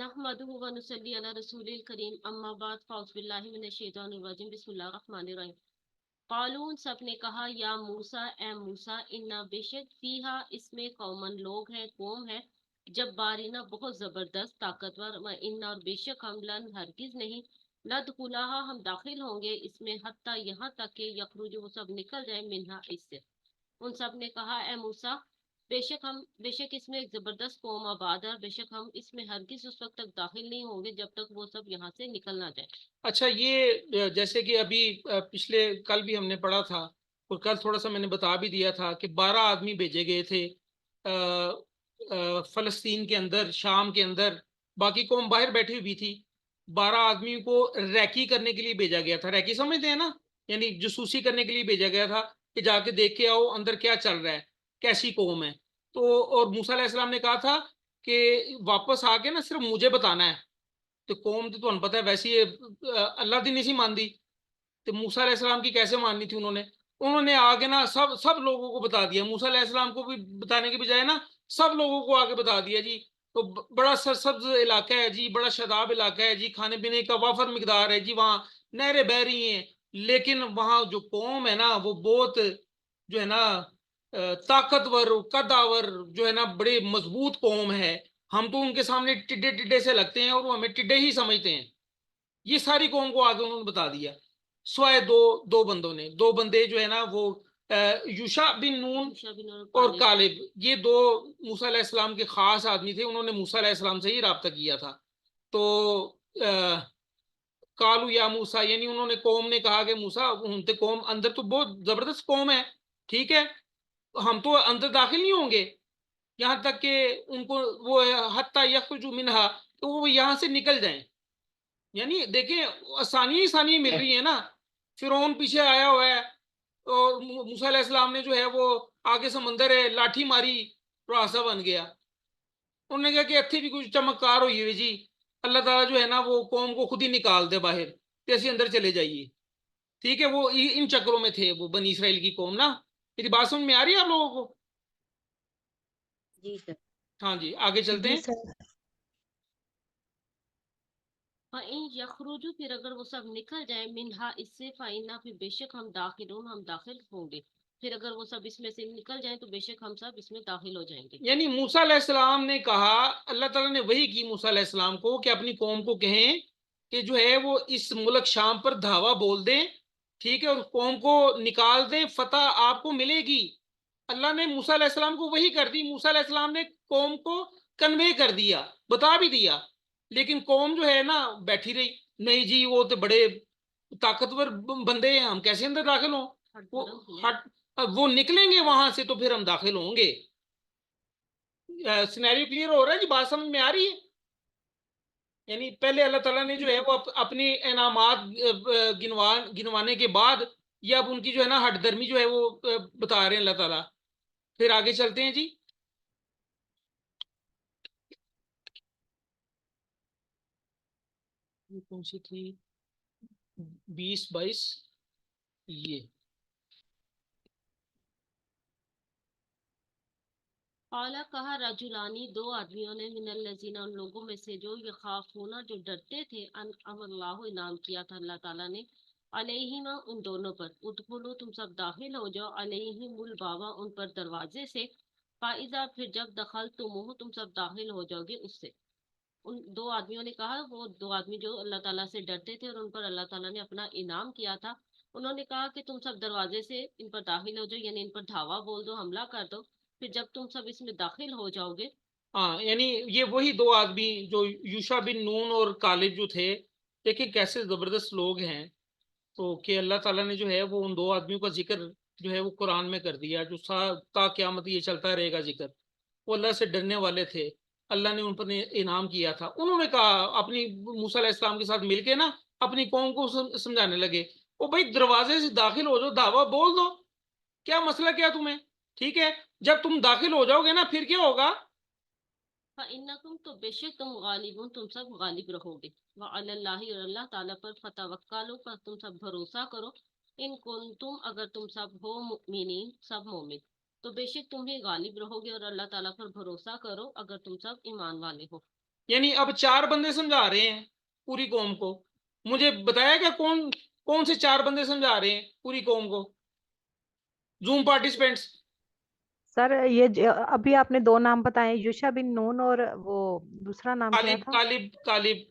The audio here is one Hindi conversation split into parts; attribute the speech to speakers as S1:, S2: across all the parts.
S1: नहमदुहु व नुसल्ली अला रसूलिल करीम अम्मा बाद फ़ौज़ बिल्लाहि मिनश शैतानिर रजीम बिस्मिल्लाहिर रहमानिर रहीम। क़ालून सब ने कहा या मूसा ए मूसा इन्ना बेशक फीहा इसमें कौमन लोग हैं कौम है जब्बारीना बहुत जबरदस्त ताकतवर व इन्ना और बेशक हम लन हरगिज नहीं लदखुलाहा हम दाखिल होंगे इसमें हत्ता यहाँ तक के यखरुज वो सब निकल जाए मिन्हा इससे। उन सब ने कहा ए मूसा बेशक इसमें एक जबरदस्त कौम आबाद है और बेशक हम इसमें हरगिज उस वक्त तक दाखिल नहीं होंगे जब तक वो सब यहाँ से निकल ना जाए।
S2: अच्छा, ये जैसे कि अभी पिछले कल भी हमने पढ़ा था और कल थोड़ा सा मैंने बता भी दिया था कि 12 आदमी भेजे गए थे फलस्तीन के अंदर, शाम के अंदर। बाकी कौम बाहर बैठी हुई थी। 12 आदमी को रैकी करने के लिए भेजा गया था। रैकी समझते हैं ना, यानी जसूसी करने के लिए भेजा गया था कि जाके देख के आओ अंदर क्या चल रहा है, कैसी कौम है। तो और मूसा अलैहिस्सलाम ने कहा था कि वापस आके ना सिर्फ मुझे बताना है। तो कौम तो ਤੁਹਾਨੂੰ पता है वैसे ही अल्लाह दी नहीं सी मानदी। तो मूसा अलैहिस्सलाम की कैसे माननी थी उन्होंने। उन्होंने आगे ना सब सब लोगों को बता दिया। मूसा अलैहिस्सलाम को भी बताने के बजाय ना सब लोगों को आगे बता दिया जी। तो बड़ा सरसब्ज इलाका है जी, बड़ा शादाब इलाका है जी, खाने पीने का वाफर मिकदार है जी, वहाँ नहरें बह रही हैं। लेकिन वहाँ जो कौम है ना वो बहुत जो है ना ताकतवर कदावर जो है ना बड़े मजबूत कौम है। हम तो उनके सामने टिड्डे टिड्डे से लगते हैं और वो हमें टिड्डे ही समझते हैं। ये सारी कौम को आगे उन्होंने बता दिया। स्वाय दो दो बंदों ने, दो बंदे जो है ना वो यूशा बिन नून
S1: यूशा बिन और
S2: और
S1: कालिब।
S2: कालिब, ये दो मूसा अलैहिस्सलाम के खास आदमी थे। उन्होंने मूसा अलैहिस्सलाम से ही राब्ता किया था। तो कालू या मूसा, यानी उन्होंने कौम ने कहा कि मूसा उनते कौम अंदर तो बहुत जबरदस्त कौम है, ठीक है, हम तो अंदर दाखिल नहीं होंगे यहाँ तक कि उनको वो हत्ता यखरुजु मिनहा, तो वो यहाँ से निकल जाएं। यानी देखें, आसानी आसानी मिल रही है ना। फिरौन पीछे आया हुआ है और मूसा अलैहिस्सलाम ने जो है वो आगे समंदर है, लाठी मारी, रास्ता बन गया। उन्होंने कहा कि इतने भी कुछ चमत्कार हुई हुई जी, अल्लाह ताला जो है ना वो कौम को खुद ही निकाल दे बाहर, तो ऐसे अंदर चले जाइए। ठीक है, वो इन चक्रों में थे वो बनी इसराइल की कौम ना। मेरी बात समझ में आ रही है आप लोगों को?
S1: जी सर।
S2: हाँ जी, आगे चलते
S3: जी
S2: हैं।
S3: सर।
S1: फ़इन यखरुजु फिर अगर वो सब निकल जाए मिन्हा इससे फ़इन्ना फिर बेशक हम दाखिलून हम दाखिल होंगे। फिर अगर वो सब इसमें से निकल जाएं तो बेशक हम सब इसमें दाखिल हो जाएंगे।
S2: यानी मूसा अलैहिस्सलाम ने कहा, अल्लाह ताला ने वही की मूसा अलैहिस्सलाम को कि अपनी कौम को कहें कि जो है वो इस मुल्क शाम पर धावा बोल दें, ठीक है, और कौम को निकाल दें, फतह आपको मिलेगी। अल्लाह ने मूसा अलैहिस्सलाम को वही कर दी। मूसा अलैहिस्सलाम ने कौम को कन्वे कर दिया, बता भी दिया। लेकिन कौम जो है ना बैठी रही, नहीं जी वो तो बड़े ताकतवर बंदे हैं, हम कैसे अंदर दाखिल हों। वो
S1: हटधर्म किया।
S2: हट, अब वो निकलेंगे वहां से तो फिर हम दाखिल होंगे। सिनेरियो क्लियर हो रहा है जी, बात समझ में आ रही है? यानी पहले अल्लाह ताला ने जो है वो अपने इनामात गिनवाने के बाद ये अब उनकी जो है ना हठधर्मी जो है वो बता रहे हैं अल्लाह ताला। फिर आगे चलते हैं जी। ये कौन सी थी? 20 22 ये।
S1: औला कहा रजुलानी दो आदमियों ने मिनल लजीना उन लोगों में से जो यखाफूना जो डरते थे अन अमल्लाहु इनाम किया था अल्लाह ताला ने अलैहिमा उन दोनों पर उदखुलू तुम सब दाखिल हो जाओ अलैहिमुल बाबा उन पर दरवाजे से फाइजा फिर जब दखल तुम हो तुम सब दाखिल हो जाओगे उससे। उन दो आदमियों ने कहा, वो दो आदमी जो अल्लाह ताला से डरते थे और उन पर अल्लाह ताला ने अपना इनाम किया था, उन्होंने कहा कि तुम सब दरवाजे से इन पर दाखिल हो जाओ यानी इन पर धावा बोल दो हमला कर दो। फिर जब तुम सब इसमें दाखिल हो जाओगे।
S2: हाँ, यानी ये वही दो आदमी जो यूशा बिन नून और कालिब जो थे। देखिए कैसे जबरदस्त लोग हैं। तो कि अल्लाह ताला ने जो है वो उन दो आदमियों का जिक्र जो है वो कुरान में कर दिया, जो ता क़यामत ये चलता रहेगा जिक्र। वो अल्लाह से डरने वाले थे, अल्लाह ने उन पर इनाम किया था। उन्होंने कहा अपनी मूसा अलैहिस्सलाम के साथ मिलके ना अपनी कौम को समझाने लगे, ओ भाई दरवाजे से दाखिल हो जाओ, दावा बोल दो, क्या मसला क्या तुम्हें। ठीक है, जब तुम दाखिल हो जाओगे ना फिर क्या होगा।
S1: इन्नकुम तो बेशक तुम गालिबुन तुम सब गालिब रहोगे। व अल्लाह और अल्लाह ताला पर फतवक्कलु पर तुम सब भरोसा करो। इन कुंतुम अगर तुम सब हो मुमिनीन सब मोमिन। तो बेशक तुम ही गालिब रहोगे और अल्लाह ताला पर भरोसा करो अगर तुम सब ईमान वाले हो।
S2: यानी अब 4 बंदे समझा रहे हैं पूरी कौम को। मुझे बताया क्या कौन कौन से 4 बंदे समझा रहे हैं पूरी कौम को, जूम पार्टिसिपेंट्स?
S3: सर ये अभी आपने दो नाम बताए, यूशा बिन नून और वो दूसरा नाम क्या
S2: कालिब
S3: था?
S2: कालिब कालिब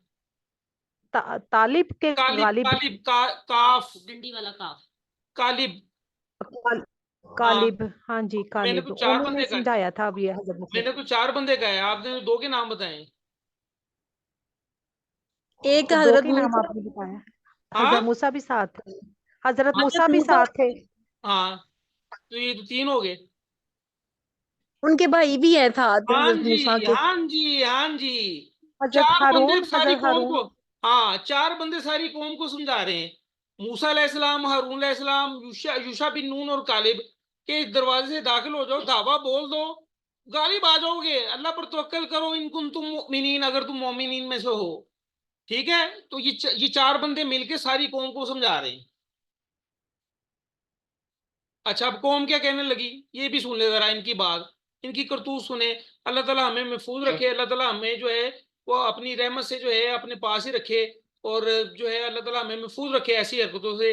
S3: तालिब के
S2: कालिब
S3: गालिब।
S2: कालिब काफ
S1: डंडी वाला काफ।
S2: कालिब।
S3: काल,
S2: हाँ,
S3: कालिब, हाँ जी
S2: मैंने
S3: कालिब,
S2: तो 4
S3: उन्होंने
S2: बंदे का
S3: समझाया था अभी हजरत से।
S2: मैंने तो 4 बंदे का है, आपने तो 2 के नाम बताए।
S4: एक
S3: दो
S4: हजरत
S3: के नाम
S4: मूसा।
S3: आपने बताया। हजरत
S2: हाँ
S3: मूसा भी साथ थे। हजरत
S4: हजरत
S3: मूसा भी
S4: मूसा,
S3: साथ थे।
S2: हाँ, तो ये तो 3 हो गए।
S4: उनके भाई भी है साथ
S2: हाँ
S4: हजरत मूसा
S2: जी,
S4: के।
S2: हाँ जी, हाँ जी।
S3: हजरत
S2: 4 बंदे
S3: हारून,
S2: सारी
S3: हजरत
S2: कौम को,
S3: हारून।
S2: हाँ 4 बंदे सारी कौम को समझा रहे हैं। मूसा अलैहिस्सलाम, हारून अलैहिस्सलाम, यूशा यूशा बिन नून और कालिब के इस दरवाजे से दाखिल हो जाओ, धावा बोल दो, गालिब आ जाओगे। अल्लाह पर तवक्कल करो, इन कुन तुम मुमिनीन, अगर तुम मोमिनीन में से हो। ठीक है, तो ये 4 बंदे मिलके सारी कौम को समझा रहे हैं। अच्छा, अब कौम क्या कहने लगी, ये भी सुन ले जरा इनकी बात, इनकी करतूत सुने। अल्लाह ताला हमें महफूज रखे, अल्लाह ताला हमें जो है वो अपनी रहमत से जो है अपने पास ही रखे, और जो है अल्लाह ताला हमें महफूज रखे ऐसी हरकतों से,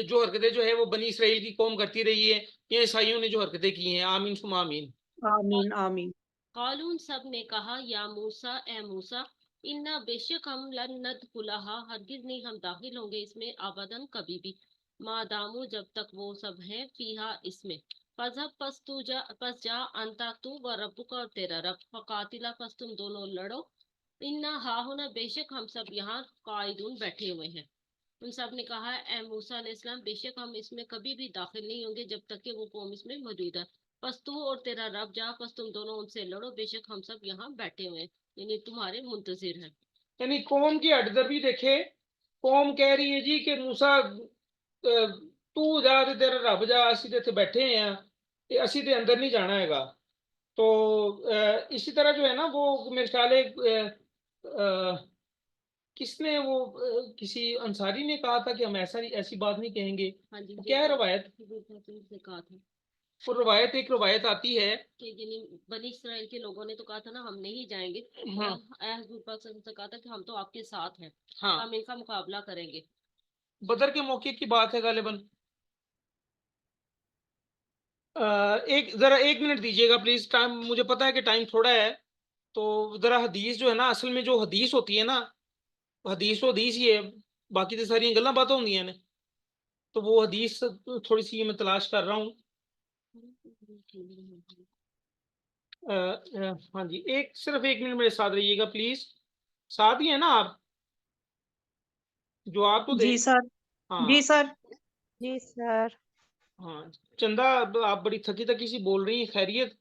S2: जो हरकतें जो है वो बनी इसराइल की कौम करती रही है, या ईसाइयों ने जो हरकतें की हैं। आमीन सुमा आमीन।
S3: आमीन आमीन।
S1: कालून सब ने कहा या मूसा ए मूसा इन्ना बेशक हम लन नदखुलहा हरगिज नहीं हम दाखिल होंगे इसमें अबदन कभी भी मादामू जब तक वो सब हैं फीहा इसमें फजहब पस जा अंता तू व रब्बुका और तेरा रब फकातिला पस तुम दोनों लड़ो इन्ना हाहुना बेशक हम सब यहाँ कायदून बैठे हुए हैं। उन सब ने कहा ए मूसा अलैहिस्सलाम बेशक हम इसमें कभी भी दाखिल नहीं होंगे जब तक कि वो कौम इसमें मौजूद है। बस तू और तेरा रब जा, बस तुम दोनों उनसे लड़ो, बेशक हम सब यहाँ बैठे हुए हैं, यानी तुम्हारे मुंतजिर हैं।
S2: यानी कौम की हटदर्मी देखे। कौम कह रही है जी कि मूसा तू जा ते तेरा रब जा, असि ते इत्थे बैठे हैं, ते असि ते अंदर नहीं जाना हैगा। तो इसी तरह जो है ना वो मेरे ख्याल है किसने वो किसी अंसारी ने कहा था कि हम ऐसा ऐसी बात नहीं कहेंगे।
S1: हाँ जी,
S2: वो
S1: ये
S2: क्या है रवायत?
S1: से कहा था
S2: वो रवायत, एक रवायत आती है।
S1: कि यानी बनी इसराइल के लोगों ने तो कहा था ना हम नहीं जाएंगे,
S2: हाँ
S1: हजूर पाक सल्लल्लाहु अलैहि वसल्लम से कहा था कि हम तो आपके साथ हैं,
S2: हाँ,
S1: हम इनका मुकाबला करेंगे।
S2: बदर के मौके की बात है गालिबन। एक जरा 1 मिनट दीजिएगा प्लीज, टाइम मुझे पता है कि टाइम थोड़ा है, तो जरा हदीस जो है ना, असल में जो हदीस होती है ना, हदीस तो हदीस ही है, बाकी तो सारी गल्लां बातें होंगी ने। तो वो हदीस थोड़ी सी मैं तलाश कर रहा हूँ। हाँ जी, सिर्फ 1 मिनट मेरे साथ रहिएगा प्लीज। साथ ही है ना आप? जवाब तो दे।
S4: जी सर।
S2: हाँ
S4: जी सर।
S3: जी सर।
S2: हाँ। चंदा, अब आप बड़ी थकी थकी सी बोल रही हैं, खैरियत?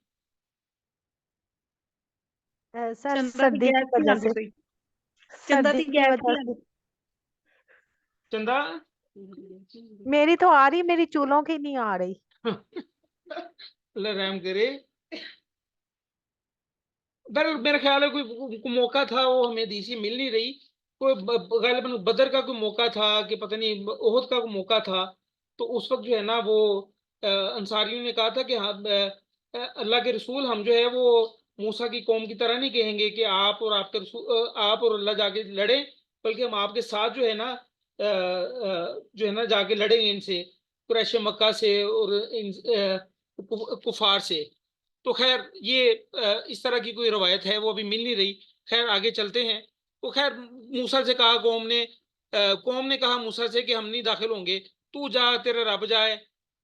S3: सर
S4: चंदा की
S3: सर्दी की
S4: गैस नहीं
S3: वजह
S4: लग
S3: से।
S4: रही। चंदा
S3: सर्दी
S4: की
S3: की
S4: गैस
S3: वजह
S4: नहीं लग
S3: से।
S4: रही।
S2: चंदा
S3: मेरी तो आ रही, मेरी चूलों की नहीं आ रही।
S2: अल्लाह रहम करे। मेरा ख्याल है कोई मौका था, वो हमें हदीसी मिल नहीं रही। कोई गालिबन बदर का कोई मौका था कि पता नहीं ओहद का कोई मौका था। तो उस वक्त जो है ना वो अंसारियों ने कहा था कि हाँ अल्लाह के रसूल, हम जो है वो मूसा की कौम की तरह नहीं कहेंगे कि आप और आपके रसूल आप और अल्लाह जाके लड़े, बल्कि हम आपके साथ जो है ना जो है ना जाके लड़ेंगे इनसे, कुरैश मक्का से और इन कुफार से। तो खैर ये इस तरह की कोई रवायत है वो अभी मिल नहीं रही। खैर आगे चलते हैं। तो खैर मूसा से कहा कौम ने कहा मूसा से कि हम नहीं दाखिल होंगे, तू जा तेरा रब जाए।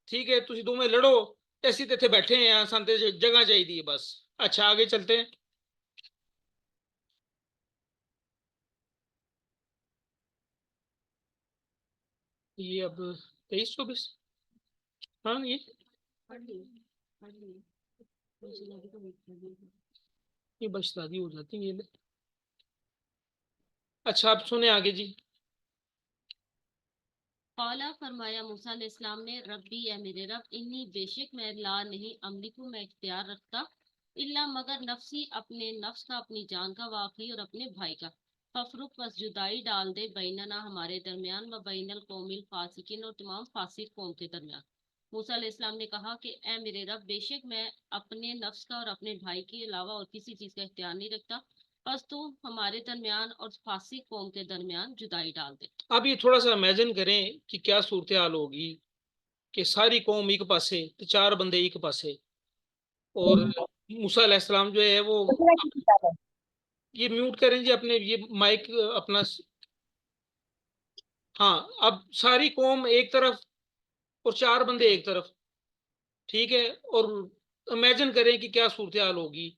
S2: ठीक है, तुम दोवें लड़ो, ऐसी ते बैठे हैं, सन ते जगह चाहिए बस। अच्छा, आगे चलते हैं। ये अब 23-24, हाँ ये बस शादी हो जाती है ये। अच्छा, आप सुने आगे जी।
S1: कौला फरमाया मूसा अलैहिस्सलाम ने रब्बी ए मेरे रब इन्नी बेशक मैं ला नहीं अमलिकु मैं इख्तियार रखता इल्ला मगर नफ्सी अपने नफ्स का अपनी जान का वाकई और अपने भाई का फफरुक बस जुदाई डाल दे बैनना हमारे दरमियान व बैनल कौमिल फासिकिन और तमाम फासिक कौम के दरमियान। मूसा अलैहिस्सलाम ने कहा कि ए मेरे रब बेशक मैं अपने नफ्स का और अपने भाई के अलावा और किसी चीज का इख्तियार नहीं रखता, बस तू हमारे दरमियान और फासिक कौम के दरमियान जुदाई डाल दे।
S2: अब ये थोड़ा सा इमेजिन करें कि क्या सूरत हाल होगी कि सारी कौम एक पासे ते चार बंदे एक पासे, और मूसा अलैहिस्सलाम जो है वो, ये म्यूट करें जी अपने, ये माइक अपना। हाँ, अब सारी कौम एक तरफ और चार बंदे एक तरफ, ठीक है। और इमेजिन करें कि क्या सूरत हाल होगी।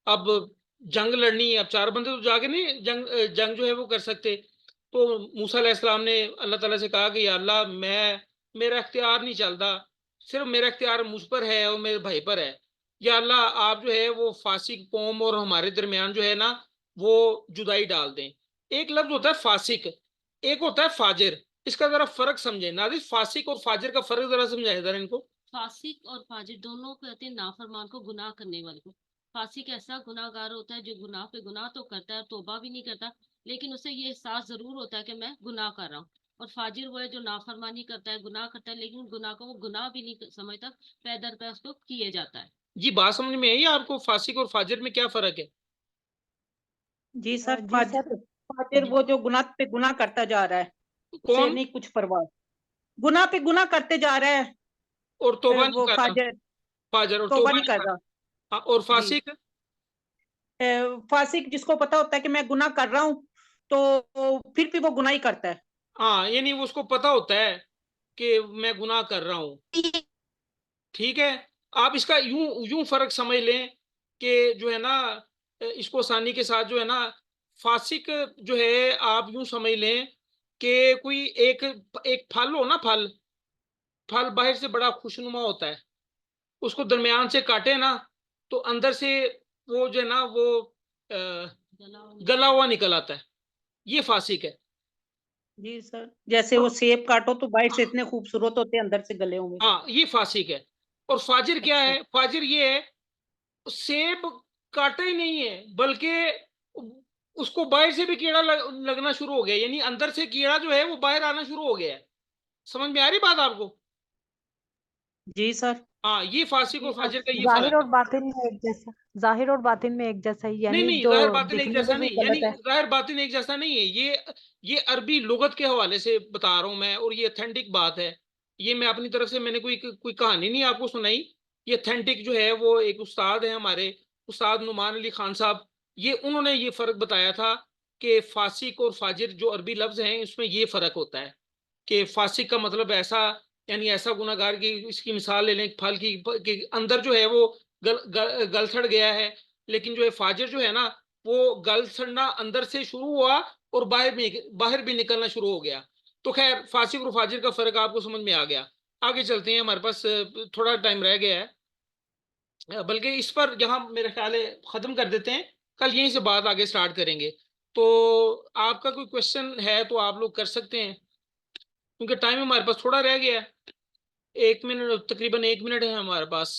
S2: अब जंग लड़नी है, अब चार बंदे तो जाके नहीं जंग जो है वो कर सकते। तो मूसा अलैहिस्सलाम ने अल्लाह ताला से कहा कि या अल्लाह, मेरा इख्तियार नहीं चलता, सिर्फ मेरा इख्तियार मुझ पर है और मेरे भाई पर है। या अल्लाह, आप जो है वो फासिक कौम और हमारे दरमियान जो है ना वो जुदाई डाल दें। एक लफ्ज होता है फासिक, एक होता है फाजिर। इसका जरा फर्क समझे नादिर, फासिक और फाजिर का फर्क जरा समझाए जरा इनको।
S1: फासिक और फाजिर दोनों कहते हैं नाफरमान को, गुनाह करने वाले को। फासिक ऐसा गुनाहगार होता है जो गुनाह पे गुनाह तो करता है, तौबा भी नहीं करता, लेकिन उसे ये एहसास जरूर होता है कि मैं गुनाह कर रहा हूँ। और फाजिर वो है जो नाफरमानी करता है, गुनाह करता है, लेकिन गुनाह को वो गुनाह भी नहीं समझता, पैदर पे उसको किए जाता है।
S2: जी, बात समझ में आई आपको? फासिक और फाजिर में क्या फर्क है?
S5: जी सर,
S3: जी सर।
S5: फाजिर वो जो गुनाह पे गुनाह करता जा रहा है, उसे
S2: कौन?
S5: नहीं कुछ परवाह, गुनाह पे गुनाह करते जा रहा है,
S2: और तौबा नहीं
S5: वो
S2: कर रहा।
S5: फाजिर
S2: फाजर और
S5: तौबा
S2: तौबा
S5: नहीं
S2: नहीं
S5: कर
S2: कर
S5: रहा।
S2: रहा। हाँ, और
S5: जी,
S2: फासिक?
S5: फासिक जिसको पता होता है कि मैं गुनाह कर रहा हूँ, तो फिर भी वो गुनाह ही करता है।
S2: हाँ, यानी वो उसको पता होता है कि मैं गुनाह कर रहा हूँ, ठीक है। आप इसका यूं यूं फर्क समझ लें कि जो है ना, इसको आसानी के साथ जो है ना, फासिक जो है आप यूं समझ लें कि कोई एक एक फल हो ना, फल फल बाहर से बड़ा खुशनुमा होता है, उसको दरमियान से काटे ना तो अंदर से वो जो है ना वो गला हुआ निकल आता है। ये फासिक है।
S5: जी सर, जैसे वो सेब काटो तो बाहर से इतने खूबसूरत होते हैं, अंदर से गले हुए।
S2: हाँ, ये फासिक है। और फाजिर क्या
S5: अच्छा,
S2: है? फाजिर ये है, सेब काटा ही नहीं है, बल्कि उसको बाहर से भी कीड़ा लगना शुरू हो गया, यानी अंदर से कीड़ा जो है वो बाहर आना शुरू हो गया है। समझ में आ रही बात आपको?
S5: जी सर।
S2: हाँ, ये फासिक और
S3: और
S2: फाजिर का ये
S3: जाहिर
S2: फर्क
S3: और
S2: है।
S3: बातिन में एक जैसा, जाहिर और बातिन में एक जैसा ही,
S2: नहीं
S3: यानी
S2: नहीं,
S3: जो
S2: जाहिर बातिन एक
S3: दिखने
S2: जैसा
S3: में भी
S2: नहीं, यानी
S3: गलत है।
S2: जाहिर बातिन एक जैसा नहीं है ये अरबी लुगत के हवाले से बता रहा हूं मैं, और ये अथेंटिक बात है। ये मैं अपनी तरफ से, मैंने कोई कहानी नहीं आपको सुनाई। ये अथेंटिक जो है वो एक उस्ताद है हमारे, उस्ताद नुमान अली खान साहब, ये उन्होंने ये फर्क बताया था कि फासिक और फाजिर जो अरबी लफ्ज हैं इसमें ये फर्क होता है कि फासिक का मतलब ऐसा, यानी ऐसा गुनाहगार की, इसकी मिसाल ले लें फल की, कि अंदर जो है वो गल सड़ गया है, लेकिन जो है फाजिर जो है ना वो गल सड़ना अंदर से शुरू हुआ और बाहर भी निकलना शुरू हो गया। तो खैर, फासिक और फाजिर का फर्क आपको समझ में आ गया। आगे चलते हैं, हमारे पास थोड़ा टाइम रह गया है, बल्कि इस पर यहाँ मेरे ख्याल है खत्म कर देते हैं, कल यहीं से बात आगे स्टार्ट करेंगे। तो आपका कोई क्वेश्चन है तो आप लोग कर सकते हैं, क्योंकि टाइम हमारे पास थोड़ा रह गया है। 1 मिनट, तकरीबन 1 मिनट है हमारे पास।